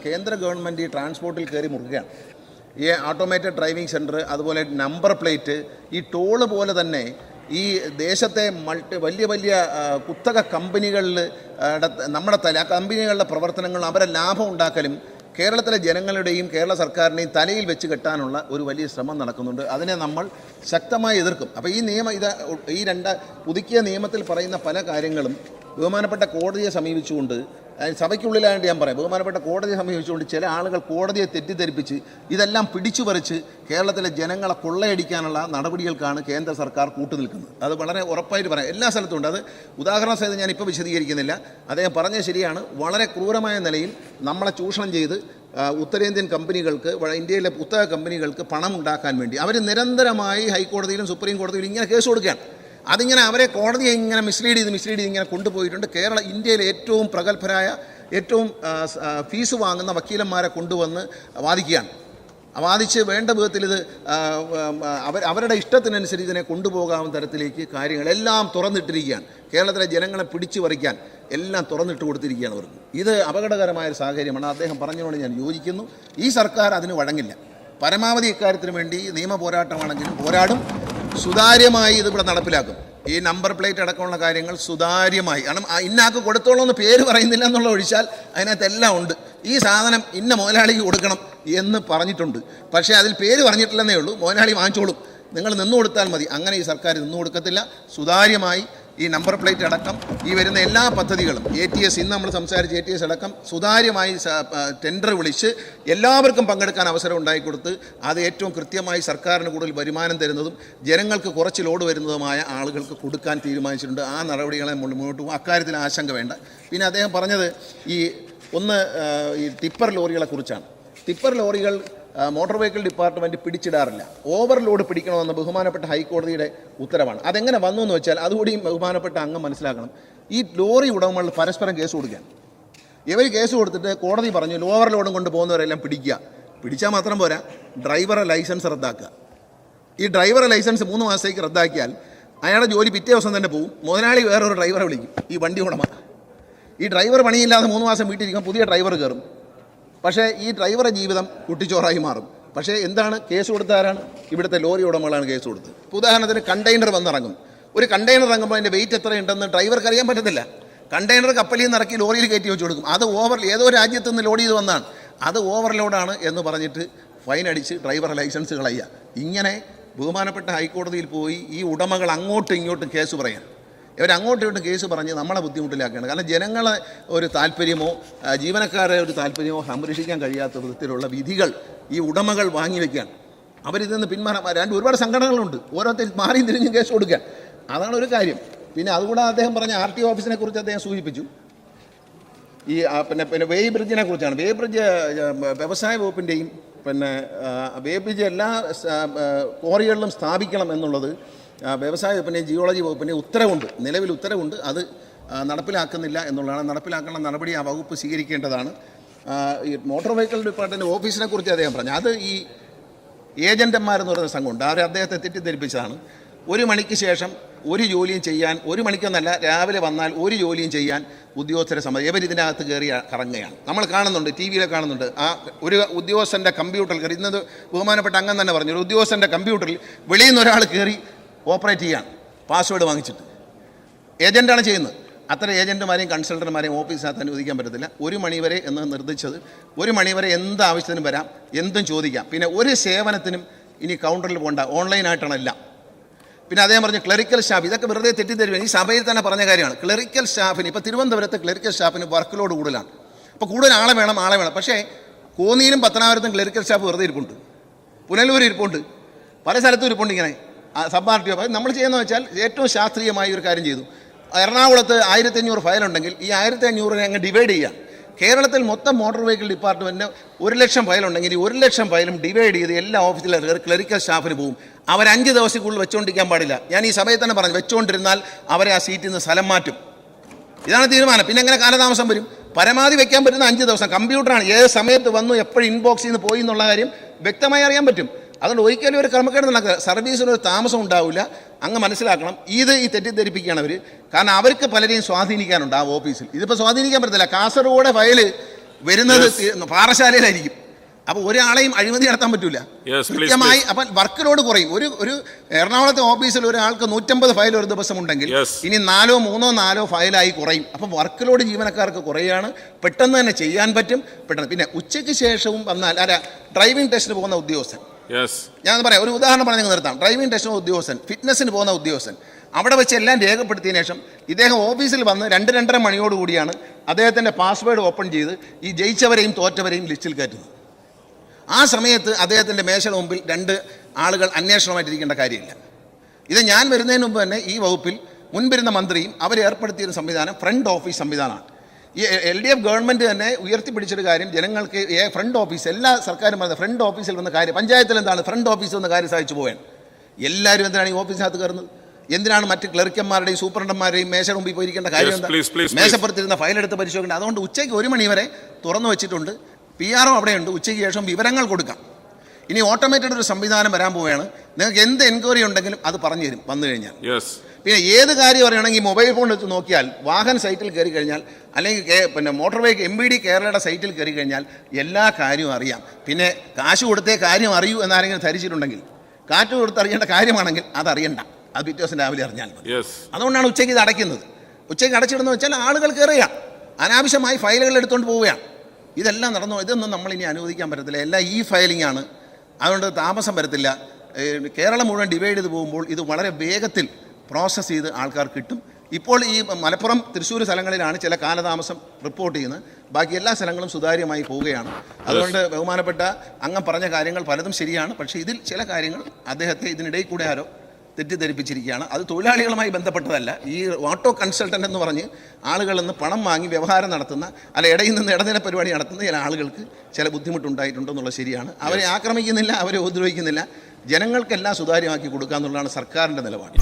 കേന്ദ്ര ഗവൺമെൻറ് ഈ ട്രാൻസ്പോർട്ടിൽ കയറി മുറുകയാണ്. ഈ ഓട്ടോമേറ്റഡ് ഡ്രൈവിംഗ് സെൻറ്റർ, അതുപോലെ നമ്പർ പ്ലേറ്റ്, ഈ ടോള് പോലെ തന്നെ ഈ ദേശത്തെ വലിയ വലിയ കുത്തക കമ്പനികളിൽ നമ്മുടെ കമ്പനികളുടെ പ്രവർത്തനങ്ങൾ, അവരെ ലാഭം ഉണ്ടാക്കലും കേരളത്തിലെ ജനങ്ങളുടെയും കേരള സർക്കാരിനെയും തലയിൽ വെച്ച് കെട്ടാനുള്ള ഒരു വലിയ ശ്രമം നടക്കുന്നുണ്ട്. അതിനെ നമ്മൾ ശക്തമായി എതിർക്കും. അപ്പോൾ ഈ പുതുക്കിയ നിയമത്തിൽ പറയുന്ന പല കാര്യങ്ങളും ബഹുമാനപ്പെട്ട കോടതിയെ സമീപിച്ചുകൊണ്ട്, സഭയ്ക്കുള്ളിലായിട്ട് ഞാൻ പറയാം, ബഹുമാനപ്പെട്ട കോടതിയെ സമീപിച്ചുകൊണ്ട് ചില ആളുകൾ കോടതിയെ തെറ്റിദ്ധരിപ്പിച്ച് ഇതെല്ലാം പിടിച്ചുപറിച്ച് കേരളത്തിലെ ജനങ്ങളെ കൊള്ളയടിക്കാനുള്ള നടപടികൾക്കാണ് കേന്ദ്ര സർക്കാർ കൂട്ടുനിൽക്കുന്നത്. അത് വളരെ ഉറപ്പായിട്ട് പറയാം. എല്ലാ സ്ഥലത്തും ഉണ്ട്. അത് ഉദാഹരണ സഹിതം ഞാനിപ്പോൾ വിശദീകരിക്കുന്നില്ല. അദ്ദേഹം പറഞ്ഞത് ശരിയാണ്. വളരെ ക്രൂരമായ നിലയിൽ നമ്മളെ ചൂഷണം ചെയ്ത് ഉത്തരേന്ത്യൻ കമ്പനികൾക്ക്, ഇന്ത്യയിലെ പുത്തക കമ്പനികൾക്ക് പണം ഉണ്ടാക്കാൻ വേണ്ടി അവർ നിരന്തരമായി ഹൈക്കോടതിയിലും സുപ്രീം കോടതിയിലും ഇങ്ങനെ കേസ് കൊടുക്കുകയാണ്. അതിങ്ങനെ അവരെ കോടതിയെ ഇങ്ങനെ മിസ്ലീഡ് ചെയ്ത് ഇങ്ങനെ കൊണ്ടുപോയിട്ടുണ്ട്. ഇന്ത്യയിലെ ഏറ്റവും പ്രഗത്ഭരായ, ഏറ്റവും ഫീസ് വാങ്ങുന്ന വക്കീലന്മാരെ കൊണ്ടുവന്ന് വാദിക്കുകയാണ്. വാദിച്ച് വേണ്ട വിധത്തിൽ ഇത് അവരുടെ ഇഷ്ടത്തിനനുസരിച്ച് ഇതിനെ കൊണ്ടുപോകാവുന്ന തരത്തിലേക്ക് കാര്യങ്ങളെല്ലാം തുറന്നിട്ടിരിക്കുകയാണ്. കേരളത്തിലെ ജനങ്ങളെ പിടിച്ചു പറിക്കാൻ എല്ലാം തുറന്നിട്ട് കൊടുത്തിരിക്കുകയാണ് അവർക്ക്. ഇത് അപകടകരമായൊരു സാഹചര്യമാണ്. അദ്ദേഹം പറഞ്ഞതുകൊണ്ട് ഞാൻ യോജിക്കുന്നു. ഈ സർക്കാർ അതിന് വഴങ്ങില്ല. പരമാവധി ഇക്കാര്യത്തിന് വേണ്ടി നിയമ പോരാട്ടമാണെങ്കിലും പോരാടും. സുതാര്യമായി ഇതിവിടെ നടപ്പിലാക്കും. ഈ നമ്പർ പ്ലേറ്റ് അടക്കമുള്ള കാര്യങ്ങൾ സുതാര്യമായി, കാരണം ഇന്നാൾക്ക് കൊടുത്തോളൂ എന്ന് പേര് പറയുന്നില്ല എന്നുള്ള ഒഴിച്ചാൽ അതിനകത്തെല്ലാം ഉണ്ട്. ഈ സാധനം ഇന്ന മുതലാളിക്ക് കൊടുക്കണം എന്ന് പറഞ്ഞിട്ടുണ്ട്. പക്ഷേ അതിൽ പേര് പറഞ്ഞിട്ടില്ലെന്നേ ഉള്ളൂ. മുതലാളി വാങ്ങിച്ചോളും, നിങ്ങൾ നിന്നു കൊടുത്താൽ മതി. അങ്ങനെ ഈ സർക്കാർ നിന്നു കൊടുക്കത്തില്ല. സുതാര്യമായി ഈ നമ്പർ പ്ലേറ്റ് അടക്കം ഈ വരുന്ന എല്ലാ പദ്ധതികളും, ATS, ഇന്ന് നമ്മൾ സംസാരിച്ച ATS അടക്കം സുതാര്യമായി ടെൻഡർ വിളിച്ച് എല്ലാവർക്കും പങ്കെടുക്കാൻ അവസരം ഉണ്ടായിക്കൊടുത്ത് അത് ഏറ്റവും കൃത്യമായി സർക്കാരിന് കൂടുതൽ വരുമാനം തരുന്നതും ജനങ്ങൾക്ക് കുറച്ച് ലോഡ് വരുന്നതുമായ ആളുകൾക്ക് കൊടുക്കാൻ തീരുമാനിച്ചിട്ടുണ്ട്. ആ നടപടികളെ മുന്നോട്ട് പോകും. അക്കാര്യത്തിൽ ആശങ്ക വേണ്ട. പിന്നെ അദ്ദേഹം പറഞ്ഞത് ഈ ടിപ്പർ ലോറികളെ കുറിച്ചാണ്. ടിപ്പർ ലോറികൾ മോട്ടോർ വെഹിക്കിൾ ഡിപ്പാർട്ട്മെൻറ്റ് പിടിച്ചിടാറില്ല. ഓവർലോഡ് പിടിക്കണമെന്ന് ബഹുമാനപ്പെട്ട ഹൈക്കോടതിയുടെ ഉത്തരവാണ്. അതെങ്ങനെ വന്നു എന്ന് വെച്ചാൽ അതുകൂടിയും ബഹുമാനപ്പെട്ട അംഗം മനസ്സിലാക്കണം. ഈ ലോറി ഉടമകൾ പരസ്പരം കേസ് കൊടുക്കാൻ, ഇവർ കേസ് കൊടുത്തിട്ട് കോടതി പറഞ്ഞു ഓവർലോഡും കൊണ്ട് പോകുന്നവരെല്ലാം പിടിച്ചാൽ മാത്രം പോരാ, ഡ്രൈവറെ ലൈസൻസ് റദ്ദാക്കുക. ഈ ഡ്രൈവറെ ലൈസൻസ് 3 മാസത്തേക്ക് റദ്ദാക്കിയാൽ അയാളുടെ ജോലി പിറ്റേ ദിവസം തന്നെ പോകും. മുതലാളി വേറൊരു ഡ്രൈവറെ വിളിക്കും, ഈ വണ്ടി ഉടമ. ഈ ഡ്രൈവർ പണിയില്ലാതെ 3 മാസം വീട്ടിലിരിക്കാൻ പുതിയ ഡ്രൈവർ കയറും. പക്ഷേ ഈ ഡ്രൈവറുടെ ജീവിതം കുട്ടിച്ചോറായി മാറും. പക്ഷേ എന്താണ് കേസ് കൊടുത്താരാണ്? ഇവിടുത്തെ ലോറി ഉടമകളാണ് കേസ് കൊടുത്തത്. ഇപ്പോൾ ഉദാഹരണത്തിന് കണ്ടെയ്നർ വന്നിറങ്ങും. ഒരു കണ്ടെയ്നർ ഇറങ്ങുമ്പോൾ അതിൻ്റെ വെയിറ്റ് എത്രയുണ്ടെന്ന് ഡ്രൈവർക്ക് അറിയാൻ പറ്റത്തില്ല. കണ്ടെയ്നർ കപ്പലിൽ നിന്ന് ഇറക്കി ലോറിയിൽ കയറ്റി വെച്ച് കൊടുക്കും. അത് ഏതോ രാജ്യത്ത് നിന്ന് ലോഡ് ചെയ്ത് വന്നാണ്, അത് ഓവർലോഡാണ് എന്ന് പറഞ്ഞിട്ട് ഫൈൻ അടിച്ച് ഡ്രൈവറുടെ ലൈസൻസ് കളയുക. ഇങ്ങനെ ബഹുമാനപ്പെട്ട ഹൈക്കോടതിയിൽ പോയി ഈ ഉടമകൾ അങ്ങോട്ടും ഇങ്ങോട്ടും കേസ് പറയാൻ, ഇവരങ്ങോട്ടും ഇങ്ങോട്ടും കേസ് പറഞ്ഞ് നമ്മളെ ബുദ്ധിമുട്ടിലാക്കുകയാണ്. കാരണം ജനങ്ങളെ ഒരു താല്പര്യമോ ജീവനക്കാരെ ഒരു താല്പര്യമോ സംരക്ഷിക്കാൻ കഴിയാത്ത വിധത്തിലുള്ള വിധികൾ ഈ ഉടമകൾ വാങ്ങി വയ്ക്കുകയാണ്. അവരിൽ നിന്ന് പിന്മാറാൻ ഒരുപാട് സംഘടനകളുണ്ട്, ഓരോരുത്തർ മാറിയും തിരിഞ്ഞും കേസ് കൊടുക്കാൻ. അതാണ് ഒരു കാര്യം. പിന്നെ അതുകൂടാതെ അദ്ദേഹം പറഞ്ഞ RTO ഓഫീസിനെ കുറിച്ച് അദ്ദേഹം സൂചിപ്പിച്ചു. ഈ പിന്നെ വേ ബ്രിഡ്ജിനെ കുറിച്ചാണ്. വേ ബ്രിഡ്ജ് വ്യവസായ വകുപ്പിൻ്റെയും വേ ബ്രിഡ്ജ് എല്ലാ ക്വാറികളിലും സ്ഥാപിക്കണം എന്നുള്ളത് വ്യവസായ വകുപ്പിൻ്റെയും ജിയോളജി വകുപ്പിൻ്റെയും ഉത്തരവുണ്ട്, നിലവിൽ ഉത്തരവുണ്ട്. അത് നടപ്പിലാക്കുന്നില്ല എന്നുള്ളതാണ്. നടപ്പിലാക്കാനുള്ള നടപടി ആ വകുപ്പ് സ്വീകരിക്കേണ്ടതാണ്. ഈ മോട്ടോർ വെഹിക്കിൾ ഡിപ്പാർട്ട്മെൻറ്റ് ഓഫീസിനെ കുറിച്ച് അദ്ദേഹം പറഞ്ഞു. അത് ഈ ഏജൻറ്റന്മാരെന്ന് പറയുന്ന സംഘമുണ്ട്, അവർ അദ്ദേഹത്തെ തെറ്റിദ്ധരിപ്പിച്ചതാണ്. 1 മണിക്ക് ശേഷം ഒരു ജോലിയും ചെയ്യാൻ, 1 മണിക്കൊന്നല്ല, രാവിലെ വന്നാൽ ഒരു ജോലിയും ചെയ്യാൻ ഉദ്യോഗസ്ഥരെ സമ്മതി. ഇവരിതിനകത്ത് കയറി കറങ്ങുകയാണ്. നമ്മൾ കാണുന്നുണ്ട്, TV-യിൽ കാണുന്നുണ്ട്. ആ ഒരു ഉദ്യോഗസ്ഥൻ്റെ കമ്പ്യൂട്ടറിൽ കയറി, ഇന്നത് ബഹുമാനപ്പെട്ട അംഗം തന്നെ പറഞ്ഞു, ഒരു ഉദ്യോഗസ്ഥൻ്റെ കമ്പ്യൂട്ടറിൽ വെളിയിൽ നിന്ന് ഒരാൾ കയറി ഓപ്പറേറ്റ് ചെയ്യാണ്, പാസ്വേഡ് വാങ്ങിച്ചിട്ട്. ഏജൻറ്റാണ് ചെയ്യുന്നത്. അത്തരം ഏജൻറ്റുമാരെയും കൺസൾട്ടന്മാരെയും ഓഫീസിനകത്ത് അനുവദിക്കാൻ പറ്റത്തില്ല. 1 മണിവരെ എന്ന് നിർദ്ദേശിച്ചത്. 1 മണിവരെ എന്ത് ആവശ്യത്തിനും വരാം, എന്തും ചോദിക്കാം. പിന്നെ ഒരു സേവനത്തിനും ഇനി കൗണ്ടറിൽ പോകണ്ട, ഓൺലൈനായിട്ടാണ് എല്ലാം. പിന്നെ അദ്ദേഹം പറഞ്ഞു ക്ലറിക്കൽ സ്റ്റാഫ്, ഇതൊക്കെ വെറുതെ തെറ്റിദ്ധരിക്കുക. ഈ സഭയിൽ തന്നെ പറഞ്ഞ കാര്യമാണ്. ക്ലറിക്കൽ സ്റ്റാഫിന് ഇപ്പോൾ തിരുവനന്തപുരത്ത് ക്ലറിക്കൽ സ്റ്റാഫിന് വർക്ക് ലോഡ് കൂടുതലാണ്. അപ്പോൾ കൂടുതൽ ആളെ വേണം. പക്ഷേ കോന്നിയിലും പത്തനാപുരത്തും ക്ലറിക്കൽ സ്റ്റാഫ് വെറുതെ ഇരിപ്പുണ്ട്, പുനലൂർ ഇരിപ്പുണ്ട്, പല സ്ഥലത്തും ഇരിപ്പുണ്ട്. ഇങ്ങനെ സബ് RTO നമ്മൾ ചെയ്യുന്നത് വെച്ചാൽ ഏറ്റവും ശാസ്ത്രീയമായ ഒരു കാര്യം ചെയ്തു. എറണാകുളത്ത് 1500 ഫയലുണ്ടെങ്കിൽ ഈ 1500 അങ്ങ് ഡിവൈഡ് ചെയ്യാം. കേരളത്തിൽ മൊത്തം മോട്ടോർ വെഹിക്കിൾ ഡിപ്പാർട്ട്മെൻറ്റിന് 1,00,000 ഫയലുണ്ടെങ്കിൽ ഈ 1,00,000 ഫയലും ഡിവൈഡ് ചെയ്ത് എല്ലാ ഓഫീസിലും ക്ലറിക്കൽ സ്റ്റാഫിന് പോകും. അവർ 5 ദിവസത്തിനുള്ളിൽ വെച്ചുകൊണ്ടിരിക്കാൻ പാടില്ല. ഞാൻ ഈ സഭയിൽ തന്നെ പറഞ്ഞു, വെച്ചുകൊണ്ടിരുന്നാൽ അവരെ ആ സീറ്റിൽ നിന്ന് സ്ഥലം മാറ്റും. ഇതാണ് തീരുമാനം. പിന്നെ എങ്ങനെ കാലതാമസം വരും? പരമാവധി വെക്കാൻ പറ്റുന്ന 5 ദിവസം. കമ്പ്യൂട്ടറാണ്, ഏത് സമയത്ത് വന്നു എപ്പോഴും ഇൻബോക്സിൽ നിന്ന് പോയി എന്നുള്ള കാര്യം വ്യക്തമായി അറിയാൻ പറ്റും. അതുകൊണ്ട് ഒരിക്കലും ഒരു ക്രമക്കേട് നടക്കുക, സർവീസിനൊരു താമസം ഉണ്ടാവില്ല. അങ്ങ് മനസ്സിലാക്കണം. ഈ തെറ്റിദ്ധരിപ്പിക്കുകയാണ് അവർ. കാരണം അവർക്ക് പലരെയും സ്വാധീനിക്കാനുണ്ട് ആ ഓഫീസിൽ. ഇതിപ്പോൾ സ്വാധീനിക്കാൻ പറ്റത്തില്ല. കാസർഗോഡ് ഫയല് വരുന്നത് പാറശാലയിലായിരിക്കും. അപ്പോൾ ഒരാളെയും അഴിമതി നടത്താൻ പറ്റൂല. കൃത്യമായി അപ്പം വർക്ക് ലോഡ് കുറയും. ഒരു എറണാകുളത്തെ ഓഫീസിൽ ഒരാൾക്ക് 150 ഫയൽ ഒരു ദിവസം ഉണ്ടെങ്കിൽ ഇനി 3 ഫയലായി കുറയും. അപ്പം വർക്ക് ലോഡ് ജീവനക്കാർക്ക് കുറയാണ്, പെട്ടെന്ന് തന്നെ ചെയ്യാൻ പറ്റും. പെട്ടെന്ന് പിന്നെ ഉച്ചയ്ക്ക് ശേഷവും വന്നാൽ ഡ്രൈവിംഗ് ടെസ്റ്റിന് പോകുന്ന ഉദ്യോഗസ്ഥൻ, ഞാൻ പറയാം, ഒരു ഉദാഹരണം പറഞ്ഞ് നിർത്താം. ഡ്രൈവിംഗ് ടെസ്റ്റിന് ഉദ്യോഗസ്ഥൻ, ഫിറ്റ്നസ്സിന് പോകുന്ന ഉദ്യോഗസ്ഥൻ, അവിടെ വെച്ച് എല്ലാം രേഖപ്പെടുത്തിയതിനു ശേഷം ഇദ്ദേഹം ഓഫീസിൽ വന്ന് 2-2:30 മണിയോടുകൂടിയാണ് അദ്ദേഹത്തിൻ്റെ പാസ്വേഡ് ഓപ്പൺ ചെയ്ത് ഈ ജയിച്ചവരെയും തോറ്റവരെയും ലിസ്റ്റിൽ കയറ്റുന്നത്. ആ സമയത്ത് അദ്ദേഹത്തിൻ്റെ മേശയുടെ മുമ്പിൽ 2 ആളുകൾ അന്വേഷണമായിട്ടിരിക്കേണ്ട കാര്യമില്ല. ഇത് ഞാൻ വരുന്നതിന് മുമ്പ് തന്നെ ഈ വകുപ്പിൽ മുൻപിരുന്ന മന്ത്രിയും അവർ ഏർപ്പെടുത്തിയൊരു സംവിധാനം ഫ്രണ്ട് ഓഫീസ് സംവിധാനമാണ്. ഈ LDF ഗവൺമെൻറ് തന്നെ ഉയർത്തിപ്പിടിച്ചൊരു കാര്യം, ജനങ്ങൾക്ക് ഫ്രണ്ട് ഓഫീസ്, എല്ലാ സർക്കാരും പറഞ്ഞത് ഫ്രണ്ട് ഓഫീസിൽ വന്ന കാര്യം, പഞ്ചായത്തിൽ എന്താണ് ഫ്രണ്ട് ഓഫീസിൽ വന്ന കാര്യം സാധിച്ചു പോവുകയാണ്. എല്ലാവരും എന്തിനാണ് ഈ ഓഫീസിനകത്ത് കയറുന്നത്? എന്തിനാണ് മറ്റ് ക്ലർക്കന്മാരുടെയും സൂപ്രണ്ടന്മാരുടെയും മേശയുടെ മുമ്പിൽ പോയിരിക്കേണ്ട കാര്യം എന്താ? മേശപ്പുറത്തിരുന്ന ഫയലെടുത്ത് പരിശോധിക്കേണ്ട. അതുകൊണ്ട് ഉച്ചയ്ക്ക് 1 മണി വരെ തുറന്നു വെച്ചിട്ടുണ്ട്. PRO അവിടെയുണ്ട്. ഉച്ചയ്ക്ക് ശേഷം വിവരങ്ങൾ കൊടുക്കാം. ഇനി ഓട്ടോമേറ്റഡ് ഒരു സംവിധാനം വരാൻ പോവുകയാണ്. നിങ്ങൾക്ക് എന്ത് എൻക്വയറി ഉണ്ടെങ്കിലും അത് പറഞ്ഞു തരും വന്നു കഴിഞ്ഞാൽ. പിന്നെ ഏത് കാര്യം അറിയണമെങ്കിൽ മൊബൈൽ ഫോൺ എടുത്ത് നോക്കിയാൽ, വാഹന സൈറ്റിൽ കയറി കഴിഞ്ഞാൽ, അല്ലെങ്കിൽ പിന്നെ മോട്ടോർ വെഹിക്കിൾ MVD കേരളയുടെ സൈറ്റിൽ കയറി കഴിഞ്ഞാൽ എല്ലാ കാര്യവും അറിയാം. പിന്നെ കാശ് കൊടുത്തേ കാര്യം അറിയൂ എന്നാരെങ്കിലും ധരിച്ചിട്ടുണ്ടെങ്കിൽ, കാറ്റ് കൊടുത്ത് അറിയേണ്ട കാര്യമാണെങ്കിൽ അതറിയണ്ട, അത് പിറ്റേ ദിവസം രാവിലെ അറിഞ്ഞാൽ മതി. അതുകൊണ്ടാണ് ഉച്ചയ്ക്ക് ഇത് അടയ്ക്കുന്നത്. ഉച്ചയ്ക്ക് അടച്ചിടുന്ന വെച്ചാൽ ആളുകൾ കയറുകയാണ്, അനാവശ്യമായി ഫയലുകൾ എടുത്തുകൊണ്ട് പോവുകയാണ്. ഇതെല്ലാം നടന്നു. ഇതൊന്നും നമ്മളിനി അനുവദിക്കാൻ പറ്റത്തില്ല. എല്ലാം ഫയലിംഗ് ആണ്. അതുകൊണ്ട് താമസം വരത്തില്ല. കേരളം മുഴുവൻ ഡിവൈഡ് ചെയ്ത് പോകുമ്പോൾ ഇത് വളരെ വേഗത്തിൽ പ്രോസസ്സ് ചെയ്ത് ആൾക്കാർ കിട്ടും. ഇപ്പോൾ ഈ മലപ്പുറം, തൃശ്ശൂർ സ്ഥലങ്ങളിലാണ് ചില കാലതാമസം റിപ്പോർട്ട് ചെയ്യുന്നത്. ബാക്കി എല്ലാ സ്ഥലങ്ങളും സുതാര്യമായി പോവുകയാണ്. അതുകൊണ്ട് ബഹുമാനപ്പെട്ട അങ്ങ് പറഞ്ഞ കാര്യങ്ങൾ പലതും ശരിയാണ്. പക്ഷേ ഇതിൽ ചില കാര്യങ്ങൾ അദ്ദേഹത്തെ ഇതിനിടയിൽ കൂടെ ആരോ തെറ്റിദ്ധരിപ്പിച്ചിരിക്കുകയാണ്. അത് തൊഴിലാളികളുമായി ബന്ധപ്പെട്ടതല്ല. ഈ ഓട്ടോ കൺസൾട്ടൻ്റ് എന്ന് പറഞ്ഞ് ആളുകളിൽ നിന്ന് പണം വാങ്ങി വ്യവഹാരം നടത്തുന്ന, ഇടയിൽ നിന്ന് ഇടനില പരിപാടി നടത്തുന്ന ചില ആളുകൾക്ക് ചില ബുദ്ധിമുട്ടുണ്ടായിട്ടുണ്ടെന്നുള്ളത് ശരിയാണ്. അവരെ ആക്രമിക്കുന്നില്ല, അവരെ ഉപദ്രവിക്കുന്നില്ല. ജനങ്ങൾക്കെല്ലാം സുതാര്യമാക്കി കൊടുക്കുക എന്നുള്ളതാണ് സർക്കാരിൻ്റെ നിലപാട്.